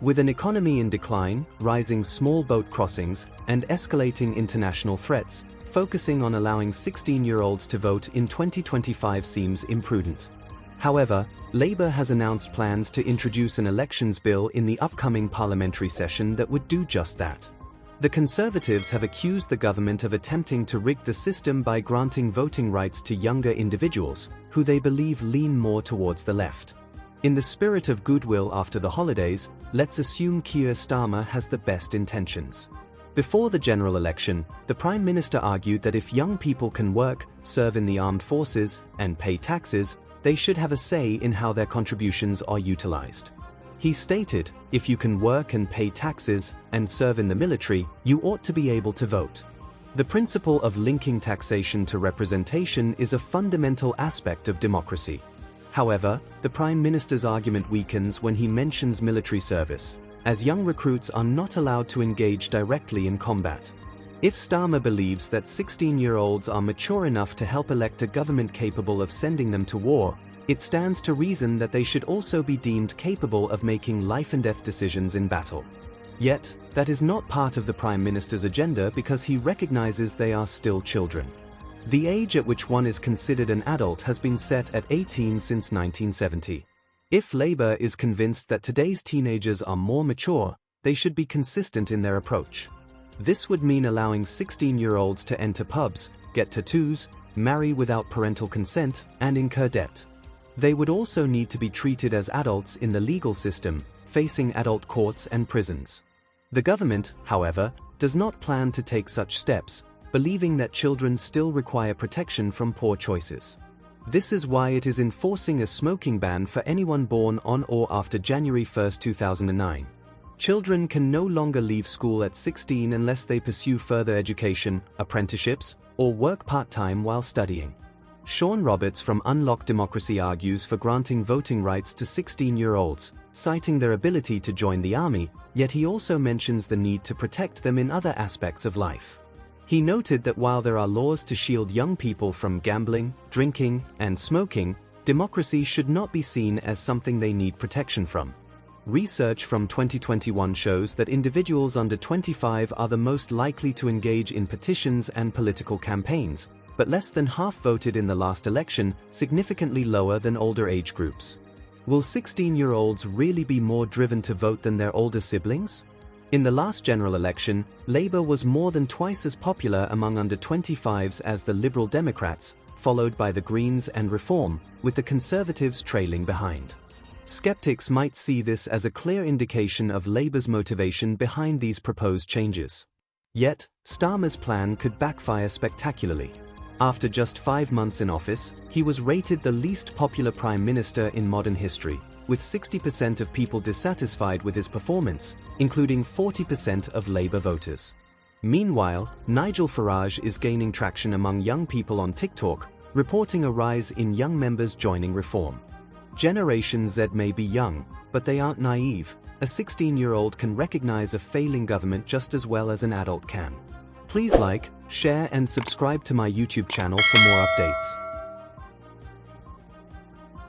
With an economy in decline, rising small boat crossings, and escalating international threats, focusing on allowing 16-year-olds to vote in 2025 seems imprudent. However, Labour has announced plans to introduce an elections bill in the upcoming parliamentary session that would do just that. The Conservatives have accused the government of attempting to rig the system by granting voting rights to younger individuals, who they believe lean more towards the left. In the spirit of goodwill after the holidays, let's assume Keir Starmer has the best intentions. Before the general election, the Prime Minister argued that if young people can work, serve in the armed forces, and pay taxes, they should have a say in how their contributions are utilized. He stated, if you can work and pay taxes, and serve in the military, you ought to be able to vote. The principle of linking taxation to representation is a fundamental aspect of democracy. However, the Prime Minister's argument weakens when he mentions military service, as young recruits are not allowed to engage directly in combat. If Starmer believes that 16-year-olds are mature enough to help elect a government capable of sending them to war, it stands to reason that they should also be deemed capable of making life-and-death decisions in battle. Yet, that is not part of the Prime Minister's agenda because he recognizes they are still children. The age at which one is considered an adult has been set at 18 since 1970. If Labour is convinced that today's teenagers are more mature, they should be consistent in their approach. This would mean allowing 16-year-olds to enter pubs, get tattoos, marry without parental consent, and incur debt. They would also need to be treated as adults in the legal system, facing adult courts and prisons. The government, however, does not plan to take such steps, believing that children still require protection from poor choices. This is why it is enforcing a smoking ban for anyone born on or after January 1, 2009. Children can no longer leave school at 16 unless they pursue further education, apprenticeships, or work part-time while studying. Sean Roberts from Unlock Democracy argues for granting voting rights to 16-year-olds, citing their ability to join the army, yet he also mentions the need to protect them in other aspects of life. He noted that while there are laws to shield young people from gambling, drinking, and smoking, democracy should not be seen as something they need protection from. Research from 2021 shows that individuals under 25 are the most likely to engage in petitions and political campaigns, but less than half voted in the last election, significantly lower than older age groups. Will 16-year-olds really be more driven to vote than their older siblings? In the last general election, Labour was more than twice as popular among under 25s as the Liberal Democrats, followed by the Greens and Reform, with the Conservatives trailing behind. Skeptics might see this as a clear indication of Labour's motivation behind these proposed changes. Yet, Starmer's plan could backfire spectacularly. After just 5 months in office, he was rated the least popular Prime Minister in modern history, with 60% of people dissatisfied with his performance, including 40% of Labour voters. Meanwhile, Nigel Farage is gaining traction among young people on TikTok, reporting a rise in young members joining Reform. Generation Z may be young, but they aren't naive. A 16-year-old can recognize a failing government just as well as an adult can. Please like, share and subscribe to my YouTube channel for more updates.